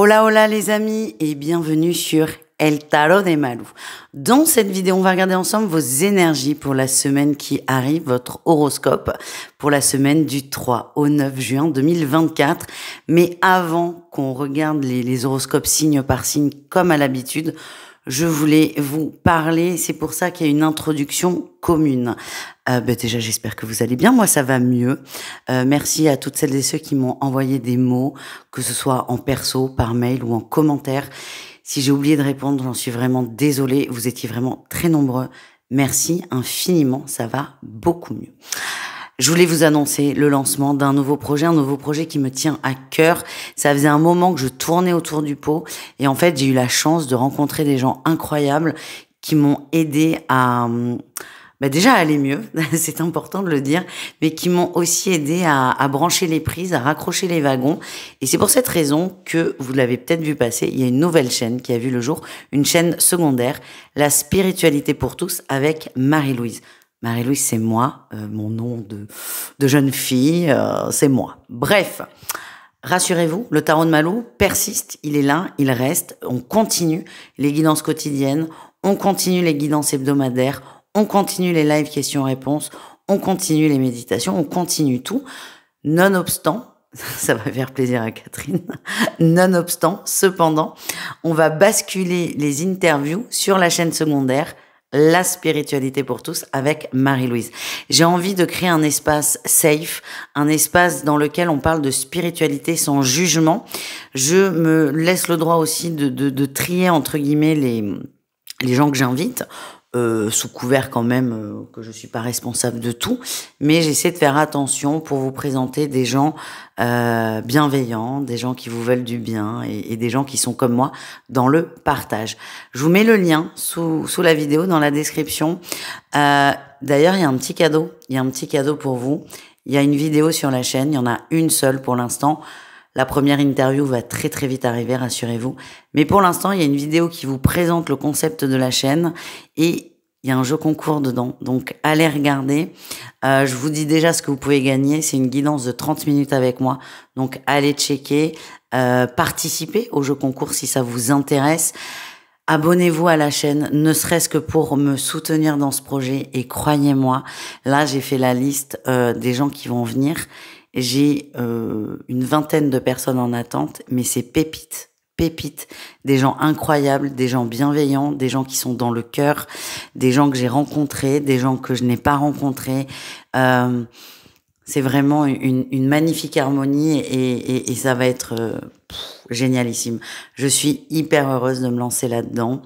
Hola hola les amis et bienvenue sur El Tarot de Malou. Dans cette vidéo, on va regarder ensemble vos énergies pour la semaine qui arrive, votre horoscope pour la semaine du 3 au 9 juin 2024. Mais avant qu'on regarde les horoscopes signe par signe comme à l'habitude, je voulais vous parler, c'est pour ça qu'il y a une introduction commune. Déjà, j'espère que vous allez bien. Moi, ça va mieux. Merci à toutes celles et ceux qui m'ont envoyé des mots, que ce soit en perso, par mail ou en commentaire. Si j'ai oublié de répondre, j'en suis vraiment désolée. Vous étiez vraiment très nombreux. Merci infiniment. Ça va beaucoup mieux. Je voulais vous annoncer le lancement d'un nouveau projet qui me tient à cœur. Ça faisait un moment que je tournais autour du pot et en fait, j'ai eu la chance de rencontrer des gens incroyables qui m'ont aidé à déjà à aller mieux, c'est important de le dire, mais qui m'ont aussi aidé à brancher les prises, à raccrocher les wagons. Et c'est pour cette raison que, vous l'avez peut-être vu passer, il y a une nouvelle chaîne qui a vu le jour, une chaîne secondaire, La Spiritualité pour tous avec Marie-Louise. Marie-Louise, c'est moi, mon nom de jeune fille, c'est moi. Bref, rassurez-vous, le tarot de Malou persiste, il est là, il reste, on continue les guidances quotidiennes, on continue les guidances hebdomadaires, on continue les live questions-réponses, on continue les méditations, on continue tout, nonobstant, ça va faire plaisir à Catherine, nonobstant, cependant, on va basculer les interviews sur la chaîne secondaire, La Spiritualité pour tous avec Marie-Louise. J'ai envie de créer un espace safe, un espace dans lequel on parle de spiritualité sans jugement. Je me laisse le droit aussi de trier entre guillemets les gens que j'invite. Sous couvert quand même que je suis pas responsable de tout, mais j'essaie de faire attention pour vous présenter des gens bienveillants, des gens qui vous veulent du bien et des gens qui sont comme moi dans le partage. Je vous mets le lien sous la vidéo dans la description. D'ailleurs, il y a un petit cadeau pour vous. Il y a une vidéo sur la chaîne, il y en a une seule pour l'instant. La première interview va très très vite arriver, rassurez-vous. Mais pour l'instant, il y a une vidéo qui vous présente le concept de la chaîne et il y a un jeu concours dedans. Donc, allez regarder. Je vous dis déjà ce que vous pouvez gagner. C'est une guidance de 30 minutes avec moi. Donc, allez checker. Participez au jeu concours si ça vous intéresse. Abonnez-vous à la chaîne, ne serait-ce que pour me soutenir dans ce projet. Et croyez-moi, là, j'ai fait la liste des gens qui vont venir. J'ai une vingtaine de personnes en attente, mais c'est pépites, des gens incroyables, des gens bienveillants, des gens qui sont dans le cœur, des gens que j'ai rencontrés, des gens que je n'ai pas rencontrés. C'est vraiment une magnifique harmonie et ça va être génialissime. Je suis hyper heureuse de me lancer là-dedans.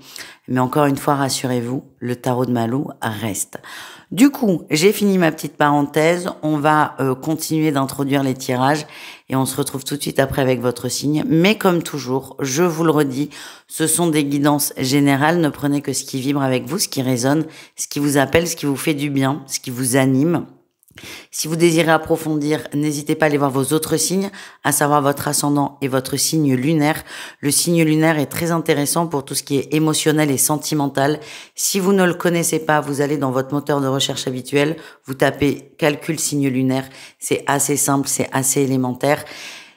Mais encore une fois, rassurez-vous, le tarot de Malou reste. Du coup, j'ai fini ma petite parenthèse. On va continuer d'introduire les tirages et on se retrouve tout de suite après avec votre signe. Mais comme toujours, je vous le redis, ce sont des guidances générales. Ne prenez que ce qui vibre avec vous, ce qui résonne, ce qui vous appelle, ce qui vous fait du bien, ce qui vous anime. Si vous désirez approfondir, n'hésitez pas à aller voir vos autres signes, à savoir votre ascendant et votre signe lunaire. Le signe lunaire est très intéressant pour tout ce qui est émotionnel et sentimental. Si vous ne le connaissez pas, vous allez dans votre moteur de recherche habituel, vous tapez calcul signe lunaire. C'est assez simple, c'est assez élémentaire.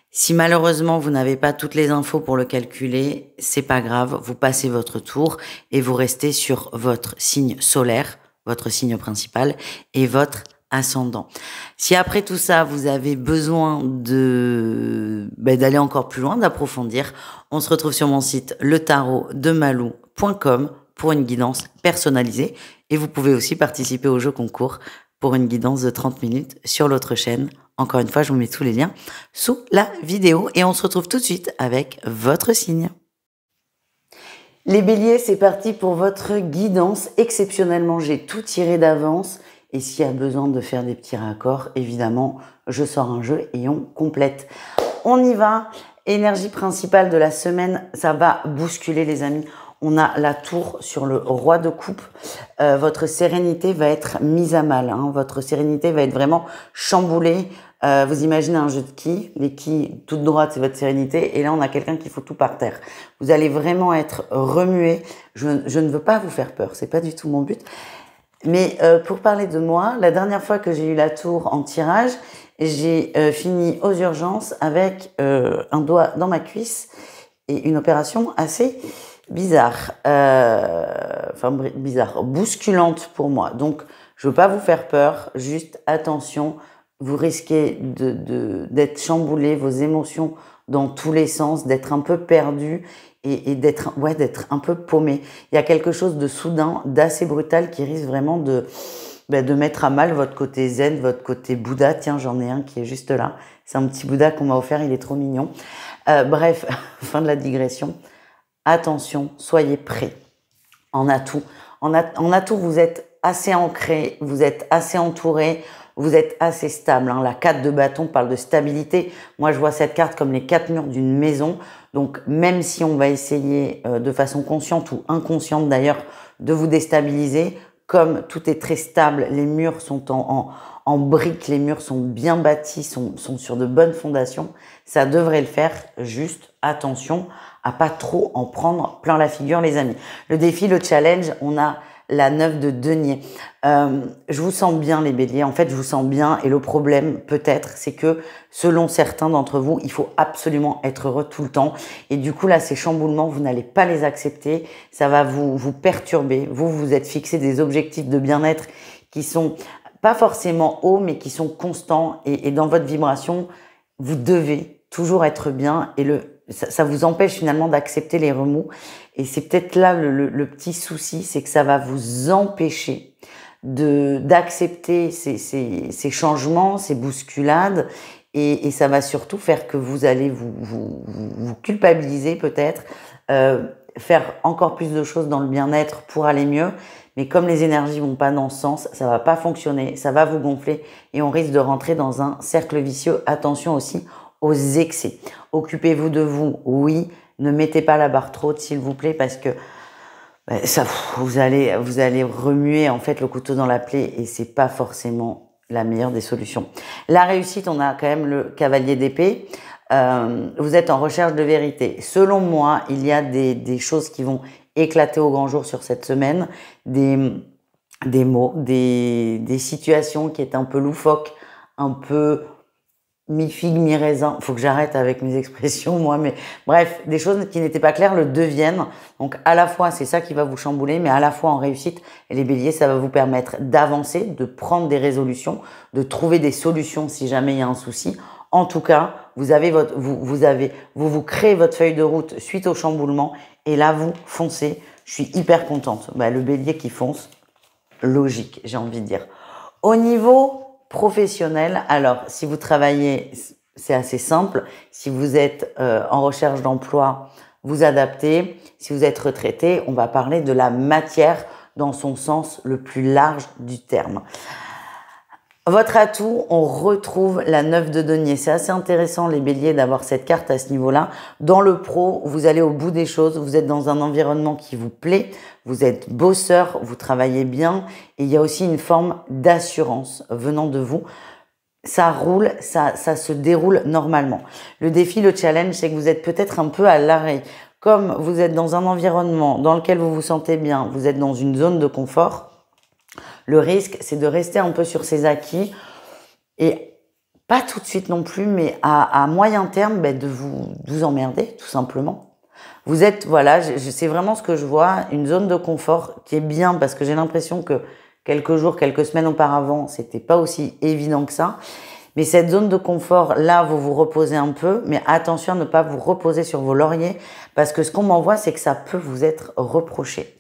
Si malheureusement vous n'avez pas toutes les infos pour le calculer, c'est pas grave, vous passez votre tour et vous restez sur votre signe solaire, votre signe principal et votre ascendant. Si après tout ça, vous avez besoin d'aller encore plus loin, d'approfondir, on se retrouve sur mon site letarodemalou.com pour une guidance personnalisée et vous pouvez aussi participer au jeu concours pour une guidance de 30 minutes sur l'autre chaîne. Encore une fois, je vous mets tous les liens sous la vidéo et on se retrouve tout de suite avec votre signe. Les béliers, c'est parti pour votre guidance. Exceptionnellement, j'ai tout tiré d'avance. Et s'il y a besoin de faire des petits raccords, évidemment, je sors un jeu et on complète. On y va. Énergie principale de la semaine, ça va bousculer les amis. On a la tour sur le roi de coupe. Votre sérénité va être mise à mal. Votre sérénité va être vraiment chamboulée. Vous imaginez un jeu de quilles. Les quilles toutes droites, c'est votre sérénité. Et là, on a quelqu'un qui fout tout par terre. Vous allez vraiment être remué. Je ne veux pas vous faire peur. C'est pas du tout mon but. Mais pour parler de moi, la dernière fois que j'ai eu la tour en tirage, j'ai fini aux urgences avec un doigt dans ma cuisse et une opération assez bizarre, bizarre, bousculante pour moi. Donc, je veux pas vous faire peur, juste attention, vous risquez d'être chamboulé, vos émotions dans tous les sens, d'être un peu perdu et d'être un peu paumé. Il y a quelque chose de soudain, d'assez brutal qui risque vraiment de mettre à mal votre côté zen, votre côté Bouddha. Tiens, j'en ai un qui est juste là. C'est un petit Bouddha qu'on m'a offert, il est trop mignon. Bref, fin de la digression. Attention, soyez prêts. En atout, vous êtes assez ancré, vous êtes assez entouré, vous êtes assez stable. Hein. La 4 de bâton parle de stabilité. Moi, je vois cette carte comme les 4 murs d'une maison. Donc, même si on va essayer de façon consciente ou inconsciente d'ailleurs de vous déstabiliser, comme tout est très stable, les murs sont en briques, les murs sont bien bâtis, sont sur de bonnes fondations, ça devrait le faire. Juste attention à pas trop en prendre plein la figure, les amis. Le défi, le challenge, on a la 9 de denier. Je vous sens bien, les béliers. En fait, je vous sens bien. Et le problème, peut-être, c'est que selon certains d'entre vous, il faut absolument être heureux tout le temps. Et du coup, là, ces chamboulements, vous n'allez pas les accepter. Ça va vous perturber. Vous êtes fixé des objectifs de bien-être qui sont pas forcément hauts, mais qui sont constants. Et dans votre vibration, vous devez toujours être bien. Et ça vous empêche finalement d'accepter les remous. Et c'est peut-être là le petit souci, c'est que ça va vous empêcher d'accepter ces changements, ces bousculades, et ça va surtout faire que vous allez vous culpabiliser peut-être, faire encore plus de choses dans le bien-être pour aller mieux. Mais comme les énergies vont pas dans ce sens, ça va pas fonctionner, ça va vous gonfler et on risque de rentrer dans un cercle vicieux. Attention aussi aux excès. Occupez-vous de vous, oui. Ne mettez pas la barre trop haute, s'il vous plaît, parce que ça, vous allez remuer en fait le couteau dans la plaie et c'est pas forcément la meilleure des solutions. La réussite, on a quand même le cavalier d'épée. Vous êtes en recherche de vérité. Selon moi, il y a des choses qui vont éclater au grand jour sur cette semaine, des mots, des situations qui est un peu loufoques, un peu mi-figue, mi-raisin. Faut que j'arrête avec mes expressions, moi, mais bref, des choses qui n'étaient pas claires le deviennent. Donc, à la fois, c'est ça qui va vous chambouler, mais à la fois, en réussite, et les béliers, ça va vous permettre d'avancer, de prendre des résolutions, de trouver des solutions si jamais il y a un souci. En tout cas, vous créez votre feuille de route suite au chamboulement, et là, vous foncez. Je suis hyper contente. Le bélier qui fonce, logique, j'ai envie de dire. Au niveau professionnel, alors si vous travaillez, c'est assez simple. Si vous êtes en recherche d'emploi, vous adaptez. Si vous êtes retraité, on va parler de la matière dans son sens le plus large du terme. Votre atout, on retrouve la 9 de denier. C'est assez intéressant, les béliers, d'avoir cette carte à ce niveau-là. Dans le pro, vous allez au bout des choses. Vous êtes dans un environnement qui vous plaît. Vous êtes bosseur, vous travaillez bien. Et il y a aussi une forme d'assurance venant de vous. Ça roule, ça se déroule normalement. Le défi, le challenge, c'est que vous êtes peut-être un peu à l'arrêt. Comme vous êtes dans un environnement dans lequel vous vous sentez bien, vous êtes dans une zone de confort. Le risque, c'est de rester un peu sur ses acquis et pas tout de suite non plus, mais à moyen terme, de vous emmerder, tout simplement. Vous êtes, c'est vraiment ce que je vois, une zone de confort qui est bien parce que j'ai l'impression que quelques jours, quelques semaines auparavant, c'était pas aussi évident que ça. Mais cette zone de confort, là, vous vous reposez un peu, mais attention à ne pas vous reposer sur vos lauriers parce que ce qu'on m'envoie, c'est que ça peut vous être reproché.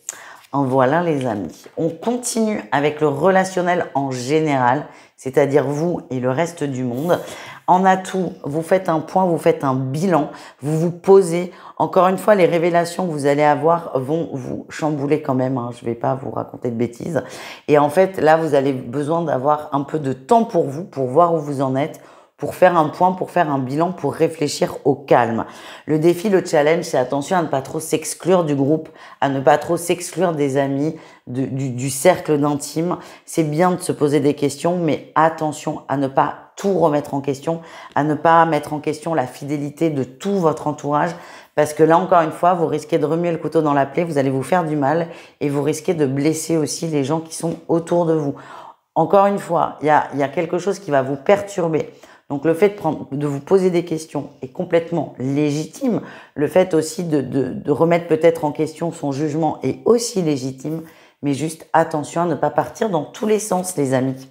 En voilà les amis. On continue avec le relationnel en général, c'est-à-dire vous et le reste du monde. En atout, vous faites un point, vous faites un bilan, vous vous posez. Encore une fois, les révélations que vous allez avoir vont vous chambouler quand même. Je vais pas vous raconter de bêtises. Et en fait, là, vous avez besoin d'avoir un peu de temps pour vous, pour voir où vous en êtes, pour faire un point, pour faire un bilan, pour réfléchir au calme. Le défi, le challenge, c'est attention à ne pas trop s'exclure du groupe, à ne pas trop s'exclure des amis, du cercle d'intime. C'est bien de se poser des questions, mais attention à ne pas tout remettre en question, à ne pas mettre en question la fidélité de tout votre entourage, parce que là, encore une fois, vous risquez de remuer le couteau dans la plaie, vous allez vous faire du mal et vous risquez de blesser aussi les gens qui sont autour de vous. Encore une fois, il y a quelque chose qui va vous perturber. Donc le fait de vous poser des questions est complètement légitime. Le fait aussi de remettre peut-être en question son jugement est aussi légitime. Mais juste attention à ne pas partir dans tous les sens, les amis.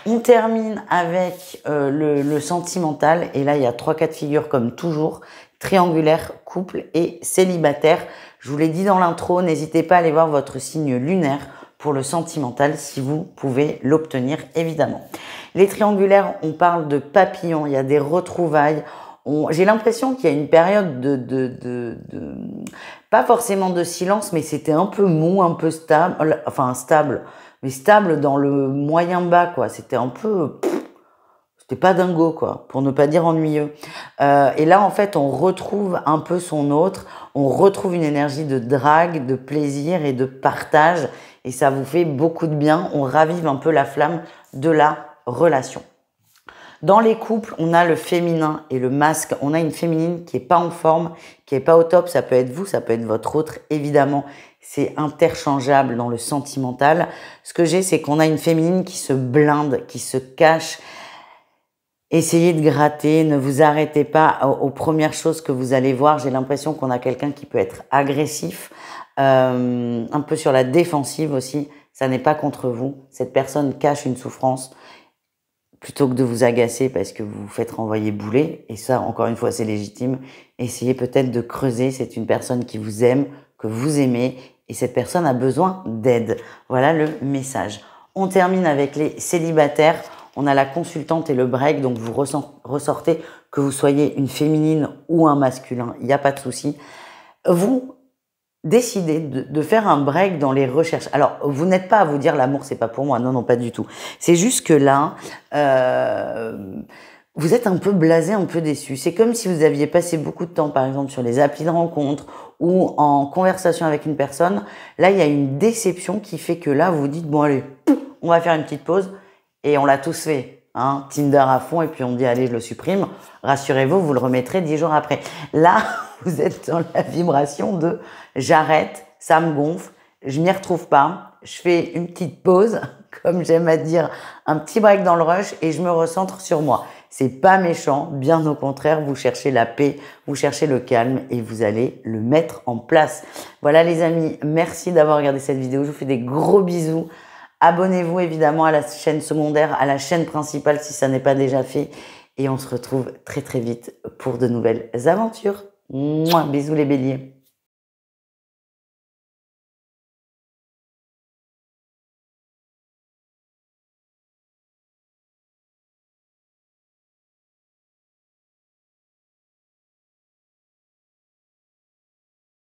On termine avec le sentimental. Et là, il y a 3 cas de figure comme toujours. Triangulaire, couple et célibataire. Je vous l'ai dit dans l'intro, n'hésitez pas à aller voir votre signe lunaire pour le sentimental si vous pouvez l'obtenir, évidemment. Les triangulaires, on parle de papillons, il y a des retrouvailles. J'ai l'impression qu'il y a une période pas forcément de silence, mais c'était un peu mou, un peu stable, enfin stable, mais stable dans le moyen bas, quoi. C'était un peu... C'était pas dingo, quoi, pour ne pas dire ennuyeux. Et là, en fait, on retrouve un peu son autre, on retrouve une énergie de drague, de plaisir et de partage, et ça vous fait beaucoup de bien. On ravive un peu la flamme de la relation. Dans les couples, on a le féminin et le masque. On a une féminine qui est pas en forme, qui est pas au top. Ça peut être vous, ça peut être votre autre. Évidemment, c'est interchangeable dans le sentimental. Ce que j'ai, c'est qu'on a une féminine qui se blinde, qui se cache. Essayez de gratter, ne vous arrêtez pas aux premières choses que vous allez voir. J'ai l'impression qu'on a quelqu'un qui peut être agressif, un peu sur la défensive aussi. Ça n'est pas contre vous. Cette personne cache une souffrance plutôt que de vous agacer parce que vous vous faites renvoyer bouler. Et ça, encore une fois, c'est légitime. Essayez peut-être de creuser. C'est une personne qui vous aime, que vous aimez. Et cette personne a besoin d'aide. Voilà le message. On termine avec les célibataires. On a la consultante et le break. Donc, vous ressortez que vous soyez une féminine ou un masculin. Il n'y a pas de souci. Vous décidez de faire un break dans les recherches. Alors, vous n'êtes pas à vous dire l'amour, c'est pas pour moi. Non, non, pas du tout. C'est juste que là, vous êtes un peu blasé, un peu déçu. C'est comme si vous aviez passé beaucoup de temps, par exemple, sur les applis de rencontre ou en conversation avec une personne. Là, il y a une déception qui fait que là, vous vous dites, bon, allez, on va faire une petite pause et on l'a tous fait. Hein, Tinder à fond et puis on dit allez je le supprime, rassurez-vous vous le remettrez 10 jours après. Là vous êtes dans la vibration de j'arrête, ça me gonfle, je m'y retrouve pas, je fais une petite pause comme j'aime à dire, un petit break dans le rush et je me recentre sur moi. C'est pas méchant, bien au contraire, vous cherchez la paix, vous cherchez le calme et vous allez le mettre en place. Voilà les amis, merci d'avoir regardé cette vidéo, je vous fais des gros bisous. Abonnez-vous évidemment à la chaîne secondaire, à la chaîne principale si ça n'est pas déjà fait. Et on se retrouve très très vite pour de nouvelles aventures. Mouah, bisous les béliers.